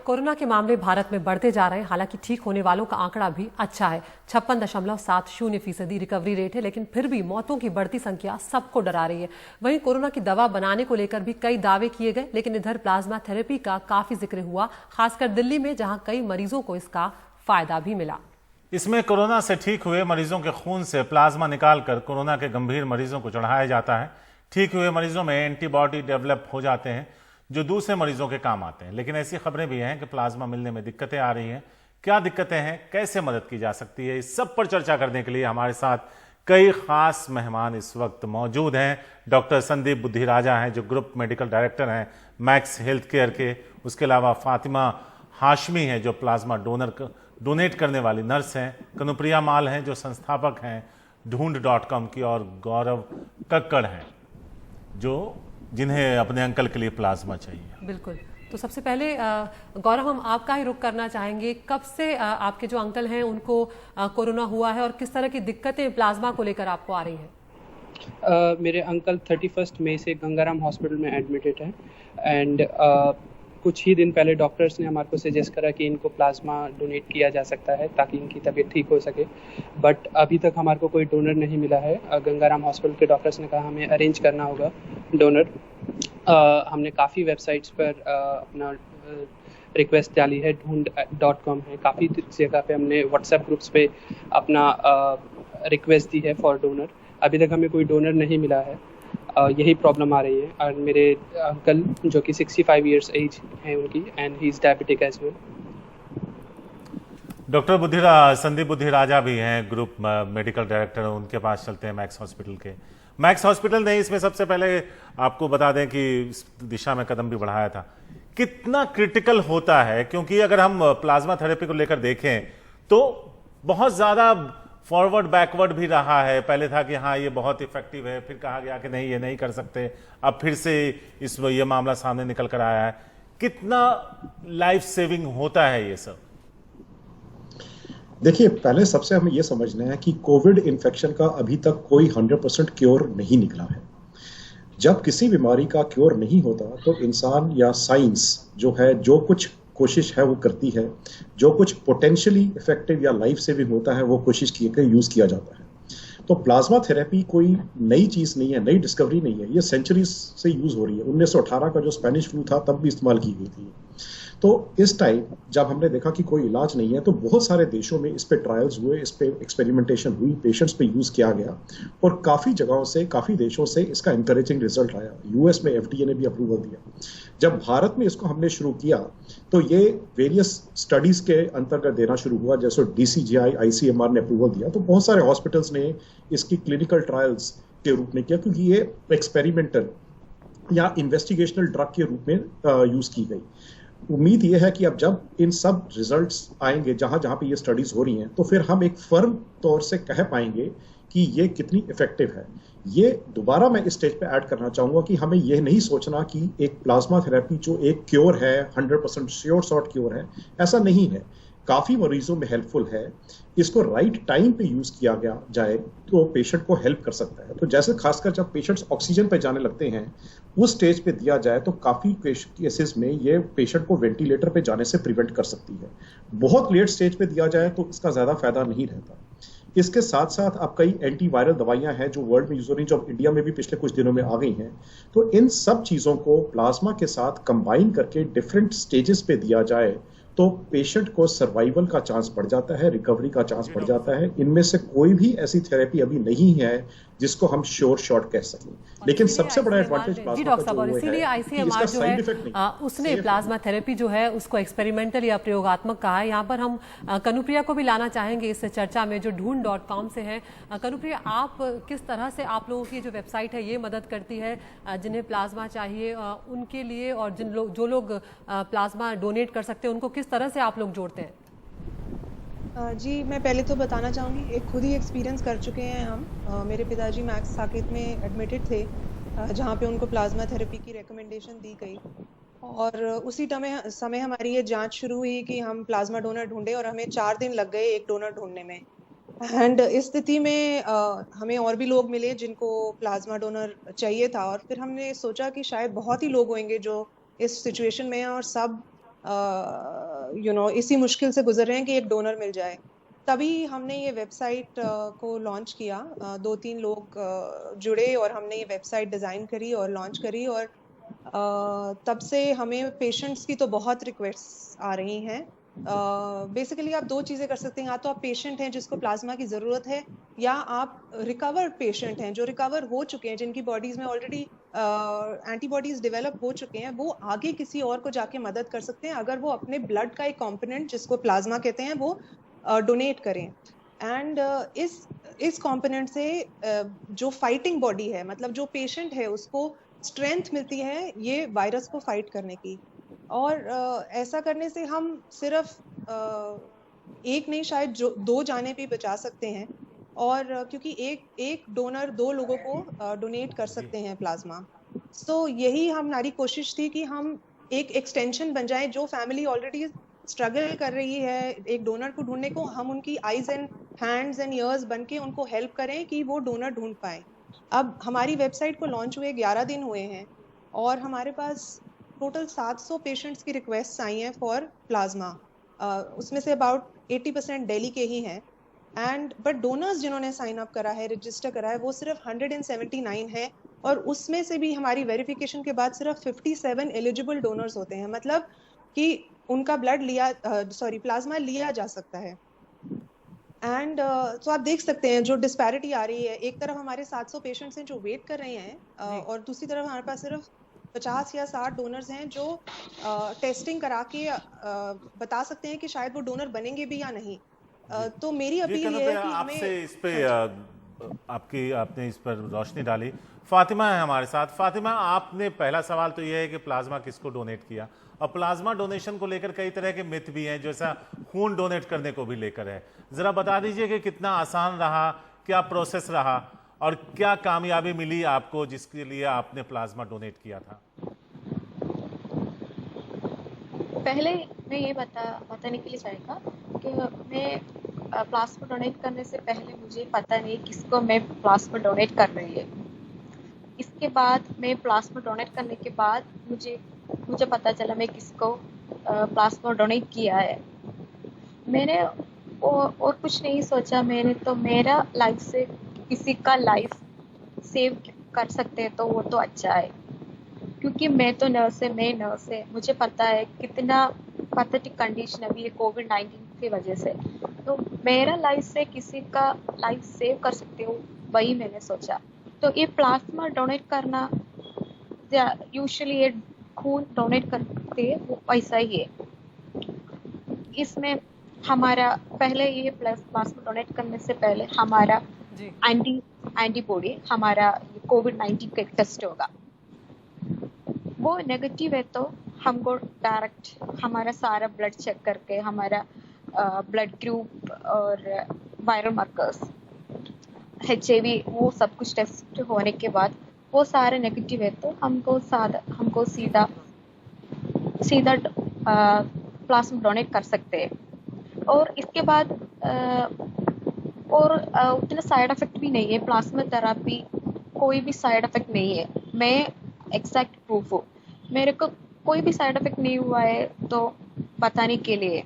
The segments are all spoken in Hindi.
कोरोना के मामले भारत में बढ़ते जा रहे हैं। हालांकि ठीक होने वालों का आंकड़ा भी अच्छा है, 56.70% रिकवरी रेट है, लेकिन फिर भी मौतों की बढ़ती संख्या सबको डरा रही है। वहीं कोरोना की दवा बनाने को लेकर भी कई दावे किए गए, लेकिन इधर प्लाज्मा थेरेपी का काफी जिक्र हुआ, खासकर दिल्ली में, जहां कई मरीजों को इसका फायदा भी मिला। इसमें कोरोना से ठीक हुए मरीजों के खून से प्लाज्मा निकालकर कोरोना के गंभीर मरीजों को चढ़ाया जाता है। ठीक हुए मरीजों में एंटीबॉडी डेवलप हो जाते हैं जो दूसरे मरीजों के काम आते हैं। लेकिन ऐसी खबरें भी हैं कि प्लाज्मा मिलने में दिक्कतें आ रही हैं। क्या दिक्कतें हैं, कैसे मदद की जा सकती है, इस सब पर चर्चा करने के लिए हमारे साथ कई खास मेहमान इस वक्त मौजूद हैं। डॉक्टर संदीप बुद्धिराजा हैं जो ग्रुप मेडिकल डायरेक्टर हैं मैक्स हेल्थ केयर के। उसके अलावा फातिमा हाशमी हैं जो प्लाज्मा डोनेट करने वाली नर्स हैं। कनुप्रिया माल हैं जो संस्थापक हैं ढूंढ.com की, और गौरव कक्कड़ हैं जो जिन्हें अपने अंकल के लिए प्लाज्मा चाहिए। बिल्कुल, तो सबसे पहले गौरव, हम आपका ही रुख करना चाहेंगे। कब से आपके जो अंकल हैं उनको कोरोना हुआ है और किस तरह की दिक्कतें प्लाज्मा को लेकर आपको आ रही हैं? मेरे अंकल 31 मई से गंगाराम हॉस्पिटल में एडमिटेड है एंड कुछ ही दिन पहले डॉक्टर्स ने हमारे को सजेस्ट करा कि इनको प्लाज्मा डोनेट किया जा सकता है ताकि इनकी तबीयत ठीक हो सके, बट अभी तक हमारे को कोई डोनर नहीं मिला है। गंगाराम हॉस्पिटल के डॉक्टर्स ने कहा हमें अरेंज करना होगा डोनर। हमने काफ़ी वेबसाइट्स पर अपना रिक्वेस्ट डाली है, ढूंढ.com है, काफ़ी जगह पे हमने व्हाट्सएप ग्रुप्स पे अपना रिक्वेस्ट दी है फॉर डोनर। अभी तक हमें कोई डोनर नहीं मिला है, यही प्रॉब्लम आ रही है। और मेरे अंकल जो कि 65 इयर्स एज है उनकी, and he is diabetic as well. Doctor Sandeep Buddhiraja भी हैं, ग्रुप मेडिकल डायरेक्टर, उनके पास चलते हैं मैक्स हॉस्पिटल के। मैक्स हॉस्पिटल ने इसमें सबसे पहले आपको बता दें कि इस दिशा में कदम भी बढ़ाया था। कितना क्रिटिकल होता है, क्योंकि अगर हम प्लाज्मा थेरेपी को लेकर देखें तो बहुत ज्यादा फॉरवर्ड बैकवर्ड भी रहा है। पहले था कि हाँ ये बहुत इफेक्टिव है, फिर कहा गया कि नहीं ये नहीं कर सकते, अब फिर से ये मामला सामने निकल कर आया है। कितना लाइफ सेविंग होता है ये सब? देखिए, पहले सबसे हमें यह समझना है कि कोविड इन्फेक्शन का अभी तक कोई 100% क्योर नहीं निकला है। जब किसी बीमारी का क्योर नहीं होता तो इंसान या साइंस जो है जो कुछ कोशिश है वो करती है, जो कुछ पोटेंशियली इफेक्टिव या लाइफ सेविंग होता है वो कोशिश किए यूज किया जाता है। तो प्लाज्मा थेरेपी कोई नई चीज नहीं है, नई डिस्कवरी नहीं है, ये सेंचुरीज से यूज हो रही है। 1918 का जो स्पेनिश फ्लू था तब भी इस्तेमाल की गई थी। तो इस टाइम जब हमने देखा कि कोई इलाज नहीं है तो बहुत सारे देशों में इस पे ट्रायल्स हुए, इस पे एक्सपेरिमेंटेशन हुई, पेशेंट्स पे यूज किया गया और काफी जगहों से, काफी देशों से इसका इंकरेजिंग रिजल्ट आया। यूएस में एफडीए ने भी अप्रूवल दिया। जब भारत में इसको हमने शुरू किया तो ये वेरियस स्टडीज के अंतर्गत देना शुरू हुआ, जैसे डीसीजीआई, आईसीएमआर ने अप्रूवल दिया। तो बहुत सारे हॉस्पिटल्स ने इसकी क्लिनिकल ट्रायल्स के रूप में किया, क्योंकि ये एक्सपेरिमेंटल या इन्वेस्टिगेशनल ड्रग के रूप में यूज की गई। उम्मीद यह है कि अब जब इन सब रिजल्ट्स आएंगे जहां जहां पे ये स्टडीज हो रही हैं तो फिर हम एक फर्म तौर से कह पाएंगे कि ये कितनी इफेक्टिव है। ये दोबारा मैं इस स्टेज पे ऐड करना चाहूंगा कि हमें यह नहीं सोचना कि एक प्लाज्मा थेरेपी जो एक क्योर है, 100% श्योर शॉट क्योर है, ऐसा नहीं है। काफी मरीजों में हेल्पफुल है। इसको राइट टाइम पे यूज किया गया जाए तो पेशेंट को हेल्प कर सकता है। तो जैसे खासकर जब पेशेंट्स ऑक्सीजन पे जाने लगते हैं उस स्टेज पे दिया जाए तो काफी केसेस में ये पेशेंट को वेंटिलेटर पे जाने से प्रिवेंट कर सकती है। बहुत लेट स्टेज पे दिया जाए तो इसका ज्यादा फायदा नहीं रहता। इसके साथ साथ अब कई एंटीवायरल दवाइयां हैं जो वर्ल्ड में यूज हो रही, जो इंडिया में भी पिछले कुछ दिनों में आ गई हैं। तो इन सब चीजों को प्लाज्मा के साथ कंबाइन करके डिफरेंट स्टेजेस पे दिया जाए तो पेशेंट को सर्वाइवल का चांस बढ़ जाता है, रिकवरी का चांस बढ़ जाता है। इनमें से कोई भी ऐसी थेरेपी अभी नहीं है जिसको हम श्योर शॉट कह सकें। लेकिन सबसे बड़ा एडवांटेज प्लाज्मा का जो है, इसीलिए आईसीएमआर जो है उसने प्लाज्मा थेरेपी जो है उसको एक्सपेरिमेंटल या प्रयोगात्मक कहा है। यहाँ पर हम कनुप्रिया को भी लाना चाहेंगे इस चर्चा में, जो ढूंढ.com से है। कनुप्रिया, आप किस तरह से आप लोगों की जो वेबसाइट है ये मदद करती है जिन्हें प्लाज्मा चाहिए उनके लिए, और जो लोग प्लाज्मा डोनेट कर सकते हैं उनको किस तरह से आप लोग जोड़ते हैं? जी, मैं पहले तो बताना चाहूँगी, एक खुद ही एक्सपीरियंस कर चुके हैं हम। मेरे पिताजी मैक्स साकेत में एडमिटेड थे जहाँ पे उनको प्लाज्मा थेरेपी की रिकमेंडेशन दी गई, और उसी समय हमारी ये जांच शुरू हुई कि हम प्लाज्मा डोनर ढूंढे, और हमें 4 दिन लग गए एक डोनर ढूंढने में। एंड इस स्थिति में हमें और भी लोग मिले जिनको प्लाज्मा डोनर चाहिए था, और फिर हमने सोचा कि शायद बहुत ही लोग होंगे जो इस सिचुएशन में हैं और सब इसी मुश्किल से गुजर रहे हैं कि एक डोनर मिल जाए। तभी हमने ये वेबसाइट को लॉन्च किया। 2-3 लोग जुड़े और हमने ये वेबसाइट डिज़ाइन करी और लॉन्च करी, और तब से हमें पेशेंट्स की तो बहुत रिक्वेस्ट आ रही हैं। बेसिकली आप 2 चीज़ें कर सकते हैं, या तो आप पेशेंट हैं जिसको प्लाज्मा की ज़रूरत है, या आप रिकवर्ड पेशेंट हैं जो रिकवर हो चुके हैं, जिनकी बॉडीज़ में ऑलरेडी एंटीबॉडीज़ डेवलप हो चुके हैं, वो आगे किसी और को जाके मदद कर सकते हैं अगर वो अपने ब्लड का एक कॉम्पोनेंट जिसको प्लाज्मा कहते हैं वो डोनेट करें। एंड इस कॉम्पोनेंट से जो फाइटिंग बॉडी है, मतलब जो पेशेंट है उसको स्ट्रेंथ मिलती है ये वायरस को फाइट करने की। और ऐसा करने से हम सिर्फ एक नहीं, शायद 2 जाने भी बचा सकते हैं। और क्योंकि एक डोनर 2 लोगों को डोनेट कर सकते हैं प्लाज्मा। सो यही हमारी कोशिश थी कि हम एक एक्सटेंशन बन जाए। जो फैमिली ऑलरेडी स्ट्रगल कर रही है एक डोनर को ढूंढने को, हम उनकी eyes and hands and years बन के उनको हेल्प करें कि वो डोनर ढूंढ पाए। अब हमारी वेबसाइट को लॉन्च हुए 11 दिन हुए हैं और हमारे पास टोटल 700 पेशेंट्स की रिक्वेस्ट आई हैं फॉर प्लाज्मा। उसमें से अबाउट 80% दिल्ली के ही हैं। बट डोनर्स जिन्होंने साइन अप करा है, रजिस्टर करा है, वो सिर्फ 179 है। और उसमें से भी हमारी वेरिफिकेशन के बाद सिर्फ 57 एलिजिबल डोनर्स होते हैं, मतलब कि उनका ब्लड प्लाज्मा लिया जा सकता है। तो आप देख सकते हैं जो डिस्पैरिटी आ रही है। एक तरफ हमारे 700 पेशेंट्स हैं जो वेट कर रहे हैं, और दूसरी तरफ हमारे पास सिर्फ 50 या 60 डोनर्स हैं जो टेस्टिंग करा के बता सकते हैं कि शायद वो डोनर बनेंगे भी या नहीं। तो मेरी अपील ये है कि आपसे इस पे आपने इस पर रोशनी डाली। फातिमा है हमारे साथ। फातिमा, आपने पहला सवाल तो यह है कि प्लाज्मा किसको डोनेट किया, और प्लाज्मा डोनेशन को लेकर कई तरह के मिथ भी हैं, जैसा खून डोनेट करने को भी लेकर है। जरा बता दीजिए कि कितना आसान रहा, क्या प्रोसेस रहा और क्या कामयाबी मिली आपको जिसके लिए आपने प्लाज्मा डोनेट किया था। पहले मैं ये बताने के लिए चाहेगा कि मैं प्लाज्मा डोनेट करने से पहले मुझे पता नहीं किसको मैं प्लाज्मा डोनेट कर रही है। इसके बाद मैं प्लाज्मा डोनेट करने के बाद मुझे पता चला मैं किसको प्लाज्मा डोनेट किया है। मैंने और कुछ नहीं सोचा। मैंने तो मेरा लाइफ से किसी का लाइफ सेव कर सकते हैं तो वो तो अच्छा है, क्योंकि मैं तो नर्स है, मुझे पता है कितना पैथेटिक कंडीशन अभी है कोविड-19 की वजह से। तो मेरा लाइफ से किसी का लाइफ सेव कर सकते हो, वही मैंने सोचा। तो ये प्लाज्मा डोनेट करना यूजुअली ये खून डोनेट करते हैं वो वैसा ही है। इसमें हमारा पहले ये प्लाज्मा डोनेट करने से पहले हमारा एंटीबॉडी हमारा कोविड-19 का टेस्ट होगा। वो नेगेटिव है तो हमको डायरेक्ट हमारा सारा ब्लड चेक करके हमारा ब्लड ग्रुप और वायरल मार्कर्स HIV वो सब कुछ टेस्ट होने के बाद वो सारे नेगेटिव है तो हमको सीधा प्लाज्मा डोनेट कर सकते हैं। और इसके बाद उतना साइड इफेक्ट भी नहीं है। प्लाज्मा थेरेपी कोई भी साइड इफेक्ट नहीं है। मैं एग्जैक्ट प्रूफ हूँ, मेरे को कोई भी साइड इफेक्ट नहीं हुआ है तो बताने के लिए।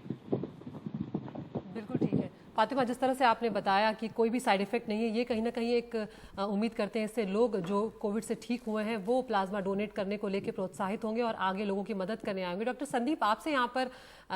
बिल्कुल ठीक है फातिमा, जिस तरह से आपने बताया कि कोई भी साइड इफेक्ट नहीं है, ये कहीं ना कहीं एक उम्मीद करते हैं इससे लोग जो कोविड से ठीक हुए हैं वो प्लाज्मा डोनेट करने को लेकर प्रोत्साहित होंगे और आगे लोगों की मदद करने आएंगे। डॉक्टर संदीप, आपसे यहाँ पर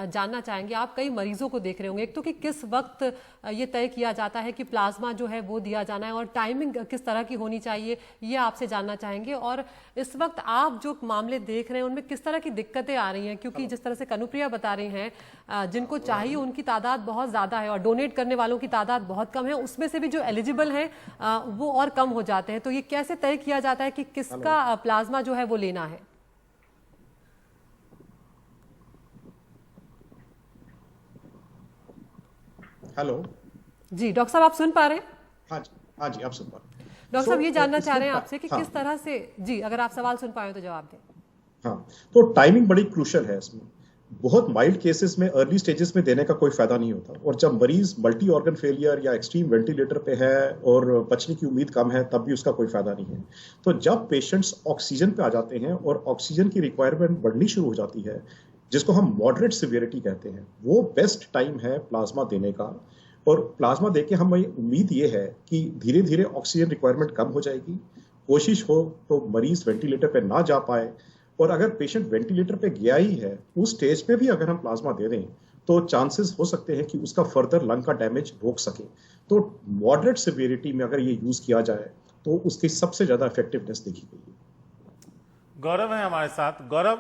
जानना चाहेंगे, आप कई मरीजों को देख रहे होंगे, एक तो कि किस वक्त ये तय किया जाता है कि प्लाज्मा जो है वो दिया जाना है और टाइमिंग किस तरह की होनी चाहिए, ये आपसे जानना चाहेंगे। और इस वक्त आप जो मामले देख रहे हैं उनमें किस तरह की दिक्कतें आ रही हैं, क्योंकि जिस तरह से कनुप्रिया बता रही हैं जिनको चाहिए उनकी तादाद बहुत ज़्यादा है और डोनेट करने वालों की तादाद बहुत कम है, उसमें से भी जो एलिजिबल हैं वो और कम हो जाते हैं। तो ये कैसे तय किया जाता है कि किसका प्लाज्मा जो है वो लेना है? हेलो जी डॉक्टर साहब, आप सुन पा रहे हैं? हाँ जी आप सुन पा रहे हैं। डॉक्टर साहब ये जानना चाह रहे हैं आपसे कि किस तरह से, जी अगर आप सवाल सुन पाए तो जवाब दें। हाँ, तो टाइमिंग बड़ी क्रूशल है इसमें। बहुत माइल्ड केसेस में अर्ली स्टेजेस में देने का कोई फायदा नहीं होता, और जब मरीज मल्टी ऑर्गन फेलियर या एक्सट्रीम वेंटिलेटर पे है और बचने की उम्मीद कम है तब भी उसका कोई फायदा नहीं है। तो जब पेशेंट्स ऑक्सीजन पे आ जाते हैं और ऑक्सीजन की रिक्वायरमेंट बढ़नी शुरू हो जाती है, जिसको हम मॉडरेट सिवियरिटी कहते हैं, वो बेस्ट टाइम है प्लाज्मा देने का। और प्लाज्मा देके हमें उम्मीद ये है कि धीरे धीरे ऑक्सीजन रिक्वायरमेंट कम हो जाएगी। कोशिश हो तो मरीज वेंटिलेटर पे ना जा पाए, और अगर पेशेंट वेंटिलेटर पे गया ही है, उस स्टेज पे भी अगर हम प्लाज्मा दे दें तो चांसेस हो सकते हैं कि उसका फर्दर लंग का डैमेज रोक सके। तो मॉडरेट सिवियरिटी में अगर ये यूज किया जाए तो उसकी सबसे ज्यादा इफेक्टिवनेस देखी गई है। गौरव है हमारे साथ। गौरव,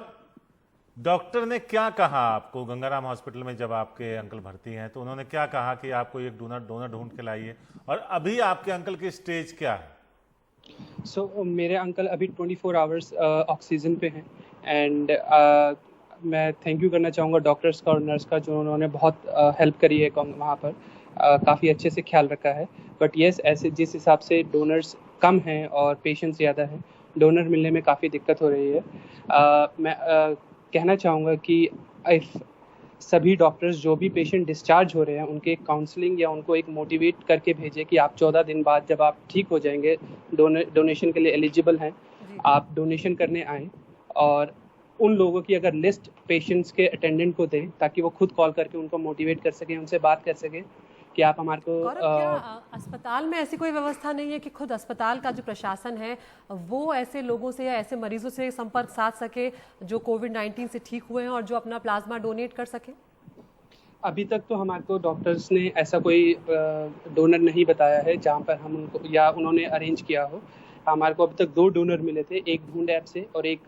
डॉक्टर ने क्या कहा आपको गंगाराम हॉस्पिटल में जब आपके अंकल भर्ती हैं, तो उन्होंने क्या कहा कि आपको एक डोनर ढूंढ के लाइए, और अभी आपके अंकल की स्टेज क्या है? मेरे अंकल अभी 24 आवर्स ऑक्सीजन पे हैं, एंड मैं थैंक यू करना चाहूँगा डॉक्टर्स का और नर्स का, जो उन्होंने बहुत हेल्प करी है वहाँ पर, काफ़ी अच्छे से ख्याल रखा है। बट येस, ऐसे जिस हिसाब से डोनर्स कम हैं और पेशेंट्स ज़्यादा हैं, डोनर मिलने में काफ़ी दिक्कत हो रही है। मैं कहना चाहूँगा कि इफ़ सभी डॉक्टर्स जो भी पेशेंट डिस्चार्ज हो रहे हैं उनके काउंसलिंग या उनको एक मोटिवेट करके भेजें कि आप 14 दिन बाद जब आप ठीक हो जाएंगे, डोनेशन के लिए एलिजिबल हैं, आप डोनेशन करने आएँ, और उन लोगों की अगर लिस्ट पेशेंट्स के अटेंडेंट को दें ताकि वो खुद कॉल करके उनको मोटिवेट कर सकें, उनसे बात कर सकें कि आप हमारे को। क्या अस्पताल में ऐसी कोई व्यवस्था नहीं है कि खुद अस्पताल का जो प्रशासन है वो ऐसे लोगों से या ऐसे मरीजों से संपर्क साध सके जो कोविड-19 से ठीक हुए हैं और जो अपना प्लाज्मा डोनेट कर सके? अभी तक तो हमारे को डॉक्टर्स ने ऐसा कोई डोनर नहीं बताया है जहाँ पर हम उनको या उन्होंने अरेंज किया हो। हमारे को अभी तक 2 डोनर मिले थे, एक ढूंढ ऐप से और एक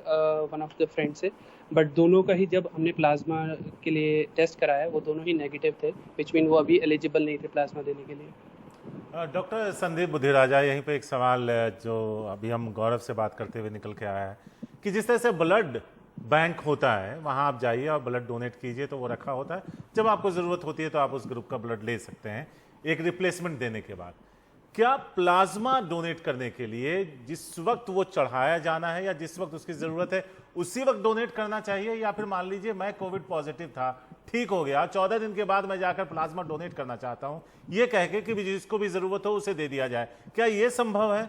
वन ऑफ द फ्रेंड से, बट दोनों का ही जब हमने प्लाज्मा के लिए टेस्ट कराया वो दोनों ही नेगेटिव थे, विच मीन वो अभी एलिजिबल नहीं थे प्लाज्मा देने के लिए। डॉक्टर संदीप बुद्धिराजा, यहीं पे एक सवाल जो अभी हम गौरव से बात करते हुए निकल के आया है कि जिस तरह से ब्लड बैंक होता है, वहाँ आप जाइए और ब्लड डोनेट कीजिए तो वो रखा होता है, जब आपको ज़रूरत होती है तो आप उस ग्रुप का ब्लड ले सकते हैं एक रिप्लेसमेंट देने के बाद। क्या प्लाज्मा डोनेट करने के लिए जिस वक्त वो चढ़ाया जाना है या जिस वक्त उसकी ज़रूरत है उसी वक्त डोनेट करना चाहिए, या फिर मान लीजिए मैं कोविड पॉजिटिव था, ठीक हो गया, 14 दिन के बाद मैं जाकर प्लाज्मा डोनेट करना चाहता हूं, ये कह के कि जिसको भी ज़रूरत हो उसे दे दिया जाए, क्या ये संभव है?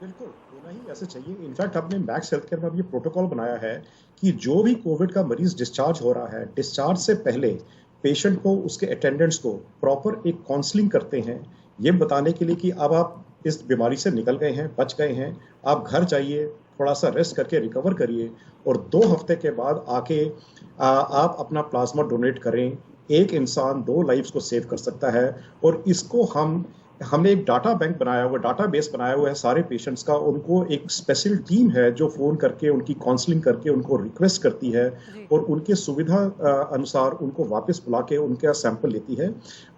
बिल्कुल होना ही ऐसे चाहिए। इनफैक्ट हमने मैक्स हेल्थ केयर में ये प्रोटोकॉल बनाया है कि जो भी कोविड का मरीज डिस्चार्ज हो रहा है, डिस्चार्ज से पहले पेशेंट को, उसके अटेंडेंट्स को प्रॉपर एक काउंसलिंग करते हैं, ये बताने के लिए कि अब आप इस बीमारी से निकल गए हैं, बच गए हैं, आप घर जाइए, थोड़ा सा रेस्ट करके रिकवर करिए, और 2 हफ्ते के बाद आके आप अपना प्लाज्मा डोनेट करें। एक इंसान 2 लाइफ्स को सेव कर सकता है। और इसको हमने एक डाटा बैंक बनाया हुआ, डाटा बेस बनाया हुआ है सारे पेशेंट्स का। उनको एक स्पेशल टीम है जो फोन करके उनकी काउंसलिंग करके उनको रिक्वेस्ट करती है और उनके सुविधा अनुसार उनको वापस बुला के उनका सैंपल लेती है।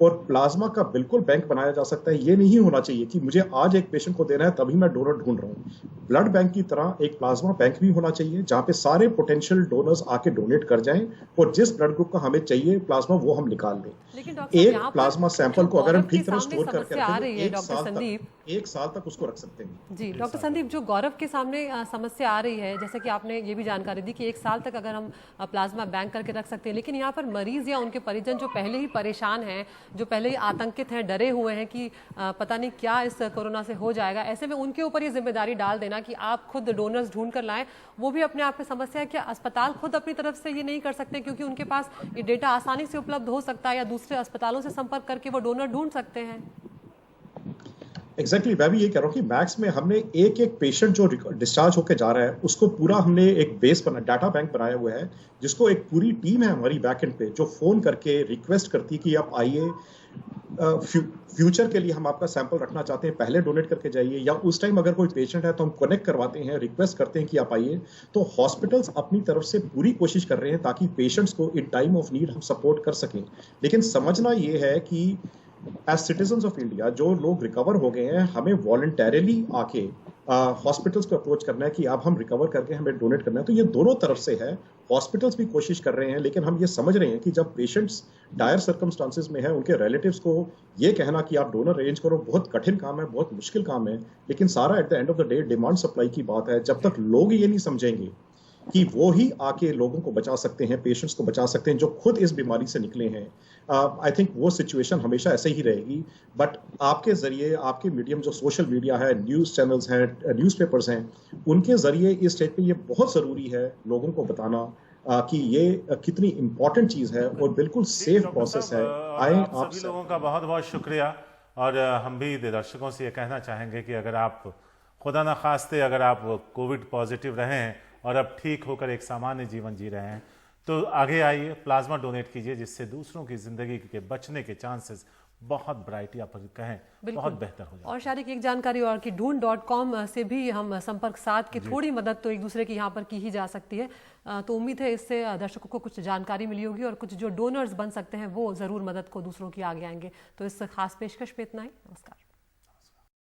और प्लाज्मा का बिल्कुल बैंक बनाया जा सकता है। ये नहीं होना चाहिए कि मुझे आज एक पेशेंट को देना है तभी मैं डोनर ढूंढ रहा हूँ। ब्लड बैंक की तरह एक प्लाज्मा बैंक भी होना चाहिए जहाँ पे सारे पोटेंशियल डोनर्स आके डोनेट कर जाएं और जिस ब्लड ग्रुप का हमें चाहिए प्लाज्मा वो हम निकाल लें। एक प्लाज्मा सैंपल को अगर हम ठीक तरह स्टोर करके आ रही है डॉक्टर संदीप, 1 साल तक उसको रख सकते हैं। जी डॉक्टर संदीप, जो गौरव के सामने समस्या आ रही है, जैसे कि आपने ये भी जानकारी दी कि 1 साल तक अगर हम प्लाज्मा बैंक करके रख सकते हैं, लेकिन यहाँ पर मरीज या उनके परिजन जो पहले ही परेशान हैं, जो पहले ही आतंकित हैं, डरे हुए हैं कि पता नहीं क्या इस कोरोना से हो जाएगा, ऐसे में उनके ऊपर ये जिम्मेदारी डाल देना कि आप खुद डोनर्स ढूंढ कर लाएं, वो भी अपने आप में समस्या है। क्या अस्पताल खुद अपनी तरफ से ये नहीं कर सकते क्योंकि उनके पास ये डेटा आसानी से उपलब्ध हो सकता है, या दूसरे अस्पतालों से संपर्क करके वो डोनर ढूंढ सकते हैं? एग्जैक्टली मैं भी ये कह रहा हूँ कि मैक्स में हमने एक पेशेंट जो डिस्चार्ज होकर जा रहा है उसको पूरा हमने एक बेस बना, डाटा बैंक बनाया हुआ है, जिसको एक पूरी टीम है हमारी बैकएंड पे जो फोन करके रिक्वेस्ट करती है कि आप आइए, फ्यूचर के लिए हम आपका सैंपल रखना चाहते हैं, पहले डोनेट करके जाइए, या उस टाइम अगर कोई पेशेंट है तो हम कनेक्ट करवाते हैं, रिक्वेस्ट करते हैं कि आप आइए। तो हॉस्पिटल्स अपनी तरफ से पूरी कोशिश कर रहे हैं ताकि पेशेंट्स को इन टाइम ऑफ नीड हम सपोर्ट कर सकें। लेकिन समझना ये है कि एज सिटीजन्स ऑफ इंडिया जो लोग रिकवर हो गए हैं, हमें वॉलंटरली आके हॉस्पिटल्स को अप्रोच करना है कि अब हम रिकवर करके हमें डोनेट करना है। तो ये दोनों तरफ से है, हॉस्पिटल्स भी कोशिश कर रहे हैं, लेकिन हम ये समझ रहे हैं कि जब पेशेंट्स डायर सर्कमस्टांसेस में है, उनके रिलेटिव्स को ये कहना कि आप डोनर अरेंज करो बहुत कठिन काम है, बहुत मुश्किल काम है। लेकिन सारा at the end of the day demand supply की बात है। जब तक लोग ये नहीं समझेंगे कि वो ही आके लोगों को बचा सकते हैं, पेशेंट्स को बचा सकते हैं जो खुद इस बीमारी से निकले हैं, आई थिंक वो सिचुएशन हमेशा ऐसे ही रहेगी। बट आपके जरिए, आपके मीडियम जो सोशल मीडिया है, न्यूज़ चैनल्स हैं, न्यूज़पेपर्स हैं, उनके जरिए इस स्टेज पे ये बहुत ज़रूरी है लोगों को बताना कि ये कितनी इम्पोर्टेंट चीज है और बिल्कुल सेफ प्रोसेस है। आए आप सभी लोगों का बहुत बहुत शुक्रिया। और हम भी दर्शकों से ये कहना चाहेंगे कि अगर आप खुदा न खास्ते अगर आप कोविड पॉजिटिव रहे हैं और अब ठीक होकर एक सामान्य जीवन जी रहे हैं तो आगे आइए, प्लाज्मा डोनेट कीजिए, जिससे दूसरों की जिंदगी के बचने के चांसेस बहुत ब्राइट या पर कहें बहुत बेहतर हो जाए। और शारिक एक जानकारी और कि ढूंढ.com से भी हम संपर्क साध के थोड़ी मदद तो एक दूसरे की यहाँ पर की ही जा सकती है। तो उम्मीद है इससे दर्शकों को कुछ जानकारी मिली होगी और कुछ जो डोनर्स बन सकते हैं वो जरूर मदद को दूसरों की आगे आएंगे। तो इस खास पेशकश पे इतना ही। नमस्कार।